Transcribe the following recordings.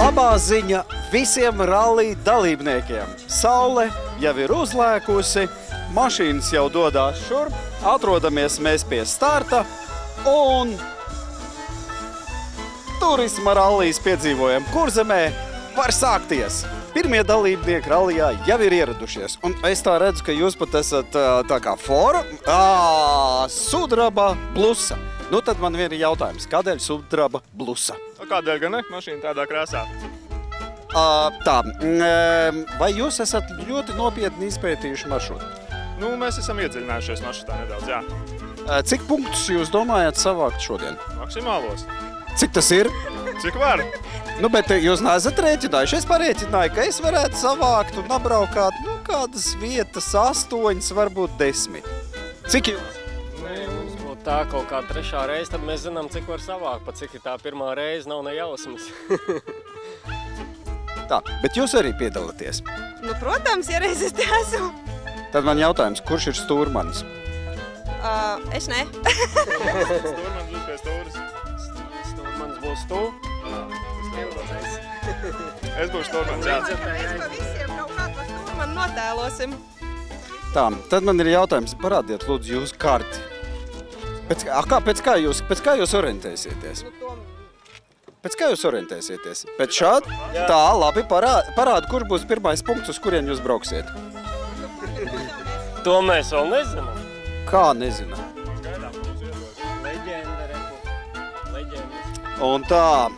Labā ziņa visiem rallija dalībniekiem. Saule jau ir uzlēkusi, mašīnas jau dodās šurp, atrodamies mēs pie starta un turisma rallijas piedzīvojam Kurzemē var sākties. Pirmie dalībnieki rallijā jau ir ieradušies, un es tā redzu, ka jūs pat esat tā kā sudraba blusa. Nu tad man vien ir jautājums, kādēļ sudraba blusa? Kādēļ gan ne? Mašīna tādā krāsā. Vai jūs esat ļoti nopietni izpētījuši maršrutu? Nu, mēs esam iedziļinājušies maršrutā nedaudz, jā. Cik punktus jūs domājat savākt šodien? Maksimālos. Cik tas ir? Cik var? Nu, bet jūs neesat rēķinājuši. Es parēķināju, ka es varētu savākt un apbraukāt, kādas vietas 8, varbūt 10. Cik jūs? Mums būtu tā kaut kā 3. reize, tad mēs zinām, cik var savākt. Pat cik ir tā 1. reize, nav ne jausmas. Tā, bet jūs arī piedalāties? Nu, protams, ja reiz es te esmu. Tad man jautājums, kurš ir stūrmanis? Es ne. Stūrmanis būs pie stūras. Stūrmanis būs tu. Es būšu stūrmanis, jā. Mēs pa visiem kaut kādu stūrmanu notēlosim. Tā, tad man ir jautājums, parādiet lūdzu jūsu karti. Pēc kā jūs orientēsieties? Pēc kā jūs orientēsieties? Pēc šāda? Tā, labi, parāda, kur būs pirmais punkts, uz kurien jūs brauksiet. To mēs vēl nezinām. Kā nezinām? Leģenda, leģenda. Un tā,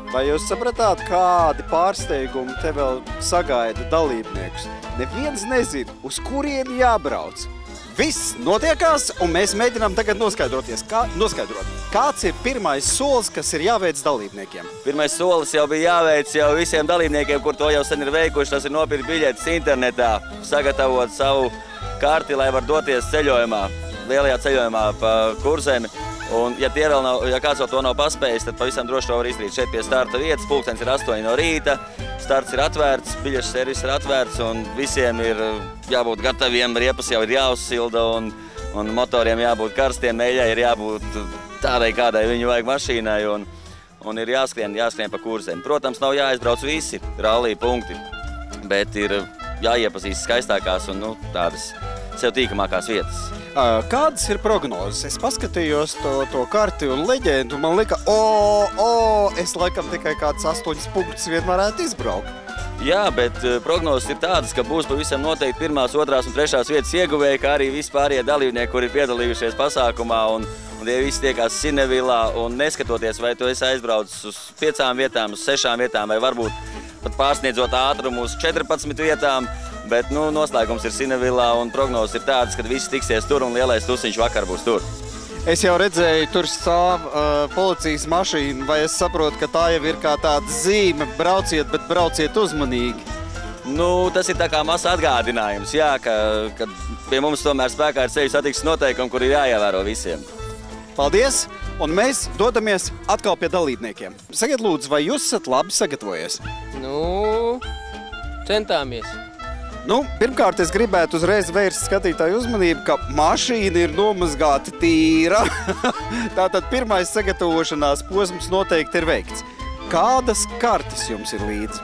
vai jūs sapratāt, kādi pārsteigumi te vēl sagaida dalībniekus? Neviens nezina, uz kurieni jābrauc. Viss notiekās, un mēs mēģinām tagad noskaidrot, kāds ir pirmais solis, kas ir jāveic dalībniekiem. Pirmais solis jau bija jāveic jau visiem dalībniekiem, kur to jau sen ir veikuši. Tas ir nopirkt biļetes internetā, sagatavot savu karti, lai var doties ceļojumā, lielajā ceļojumā pa Kurzemi. Un, ja kāds vēl to nav paspējis, tad pavisam droši to var izdarīt šeit pie starta vietas. Pulkstenis ir 8 no rīta, starts ir atvērts, biļešu servis ir atvērts un visiem ir jābūt gataviem, riepas jau ir jāuzsilda un motoriem jābūt karstiem, eļai ir jābūt tādai, kādai viņu vajag mašīnai un ir jāskrien pa Kurzemi. Protams, nav jāizbrauc visi rallija punkti, bet ir jāiepazīst skaistākās un tādas sev tīkamākās vietas. Kādas ir prognozes? Es paskatījos to karti un leģendu, man lika, es laikam tikai kāds 8 punktus vien varētu izbraukt. Jā, bet prognozes ir tādas, ka būs pavisam noteikti 1., 2. un 3. vietas ieguvēji, kā arī vispārējie dalībnieki, kuri piedalījušies pasākumā un tie visi tiekās Sinevilā un neskatoties, vai tu esi aizbraucis uz 5 vietām, uz 6 vietām vai varbūt pat pārsniedzot ātrumu uz 14 vietām, bet noslēgums ir Sinevilā un prognozes ir tādas, ka visi tiksies tur un lielais tusiņš vakar būs tur. Es jau redzēju, tur stāv policijas mašīna, vai es saprotu, ka tā jau ir kā tāda zīme, brauciet, bet brauciet uzmanīgi. Tas ir tā kā mazs atgādinājums, jā, ka pie mums tomēr spēkā ir ceļu satiksmes noteikumi, kur ir jāievēro visiem. Paldies, un mēs dodamies atkal pie dalībniekiem. Sakiet lūdzu, vai jūs esat labi sagatavojies? Centāmies. Pirmkārt, es gribētu uzreiz vērst skatītāju uzmanību, ka mašīna ir nomazgāta tīra. Tātad pirmais sagatavošanās posms noteikti ir veikts. Kādas kartes jums ir līdzi?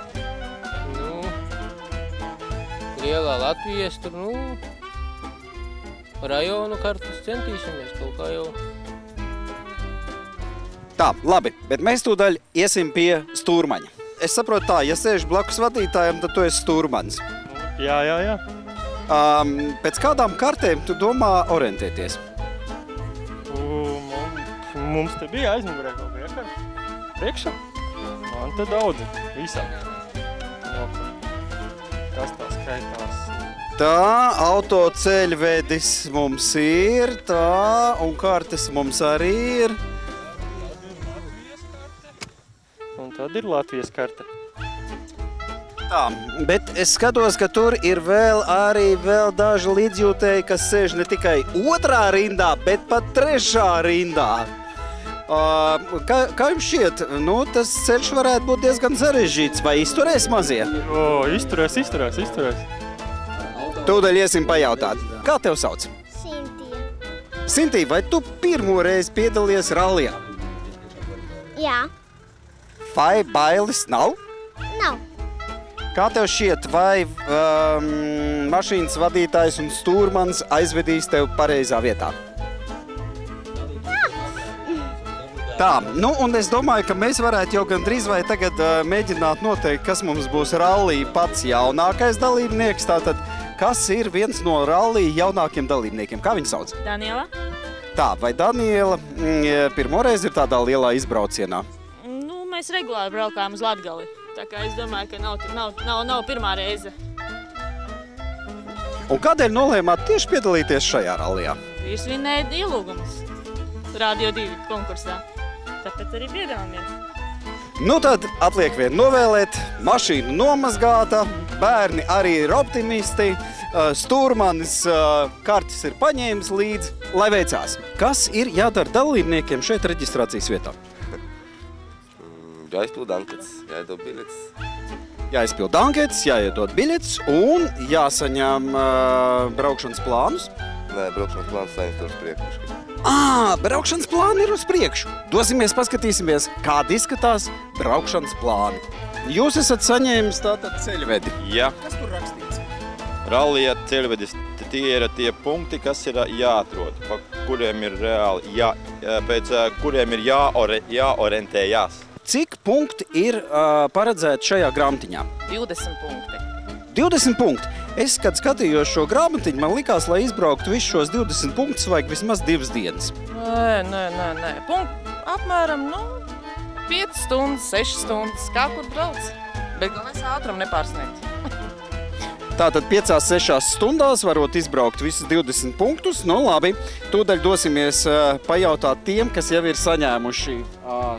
Lielā Latvijas, tur, rajonu kartes centīsimies kaut kā jau. Tā, labi, bet mēs tūdaļ iesim pie stūrmaņa. Es saprotu tā, ja sēž blakus vadītājam, tad tu esi stūrmanis. Jā. Pēc kādām kartēm tu domā orientēties? Mums te bija aizmugurē kaut kā priekšā. Man te daudzi, visam. Kas tā skaitās? Tā, autoceļvedis mums ir, tā, un kartes mums arī ir. Un tad ir Latvijas karte. Tā, bet es skatos, ka tur ir vēl daži līdzjūtēji, kas sēž ne tikai 2. rindā, bet pat 3. rindā. Kā jums šķiet, tas ceļš varētu būt diezgan sarežģīts, vai izturēs mazie? Izturēs. Tūdaļ iesim pajautāt. Kā tev sauc? Sintija. Sintī, vai tu pirmo reizi piedalies rallijā? Jā. Vai bailes nav? Nav. Kā tev šķiet, vai mašīnas vadītājs un stūrmans aizvedīs tev pareizā vietā? Tā, nu un es domāju, ka mēs varētu jau gandrīz vai tagad mēģināt noteikt, kas mums būs rallī pats jaunākais dalībnieks. Tātad, kas ir viens no rallī jaunākiem dalībniekiem? Kā viņu sauc? Daniela. Tā, vai Daniela pirmoreiz ir tādā lielā izbraucienā? Nu, mēs regulāri braukājām uz Latgali. Tā kā es domāju, ka nav pirmā reize. Un kādēļ nolēmāt tieši piedalīties šajā rallijā? Vīrs vinēja ielūgumus Radio 2 konkursā. Tāpēc arī piedalāmies. Nu tad atliek vien novēlēt, mašīna nomazgāta, bērni arī ir optimisti, stūrmanis kartes ir paņēmis līdzi, lai veicās. Kas ir jādara dalībniekiem šeit reģistrācijas vietā? Jāizpild anketas, jāiedod biļetes. Jāizpild anketas, jāiedod biļetes un jāsaņem braukšanas plānus. Nē, braukšanas plāns saņemt uz priekšu. Braukšanas plāni ir uz priekšu. Dosimies, paskatīsimies, kādi izskatās braukšanas plāni. Jūs esat saņēmis tātad ceļvedi. Jā. Kas tur rakstīts? Rallija ceļvedis, tie ir tie punkti, kas ir jāatrod, pa kuriem ir reāli, pēc kuriem ir jāorientējās. Cik punkti ir paredzēti šajā grāmatiņā? 20 punkti. 20 punkti. Es, kad skatījos šo grāmatiņu, man likās, lai izbrauktu visus šos 20 punktus, vajag vismaz 2 dienas. Nē. Apmēram, 5 stundas, 6 stundas, kā kur brauc. Bet galvenais ātrumu nepārsniegt. Tātad 5–6 stundās varot izbraukt visus 20 punktus. Nu labi, tūdaļ dosimies pajautāt tiem, kas jau ir saņēmuši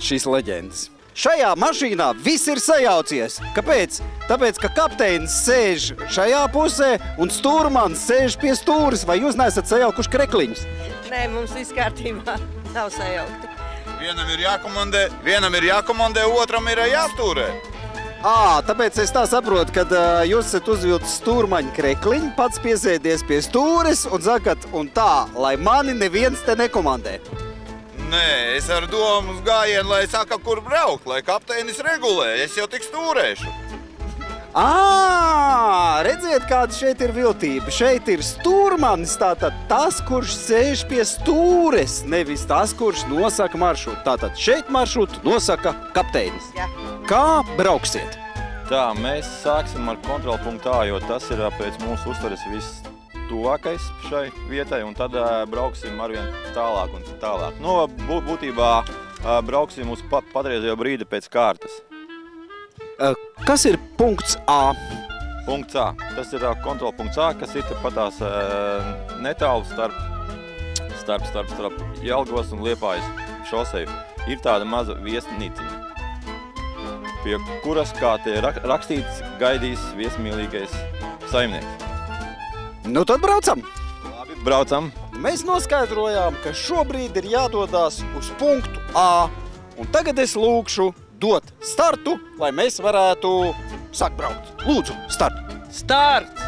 šīs leģendas. Šajā mašīnā viss ir sajaucies. Kāpēc? Tāpēc, ka kapteinis sēž šajā pusē un stūrmans sēž pie stūres. Vai jūs neesat sajaukuši krekliņus? Nē, mums viss kārtībā. Nav sajaukti. Vienam ir jākomandē, otram ir jāstūrē. Tāpēc es tā saprotu, ka jūs esat uzvilcis stūrmaņa krekliņu, pats piesēdies pie stūres un sakat, un tā, lai mani neviens te nekomandē. Nē, es ar domu uz gājienu, lai saka, kur braukt, lai kapteinis regulē, es jau tik stūrēšu. Redziet, kāda šeit ir viltība. Šeit ir stūrmanis, tātad tas, kurš sēž pie stūres, nevis tas, kurš nosaka maršrutu. Tātad šeit maršrutu nosaka kapteinis. Jā. Kā brauksiet? Tā, mēs sāksim ar kontrolpunktu A, jo tas ir pēc mūsu uztveres viss tuvākais šai vietai, un tad brauksim arvien tālāk un tālāk. Būtībā brauksim uz patreizējo brīdi pēc kārtas. Kas ir punkts A? Punkts A. Tas ir kontrolpunkts A, kas ir patās netālu starp Jelgavas un Liepājas šoseju. Ir tāda maza viesnīciņa, pie kuras, kā te rakstīts, gaidīs viesmīlīgais saimnieks. Nu tad braucam! Labi, braucam! Mēs noskaidrojām, ka šobrīd ir jādodās uz punktu A, un tagad es lūkšu dot startu, lai mēs varētu sākt braukt. Lūdzu, startu! Starts!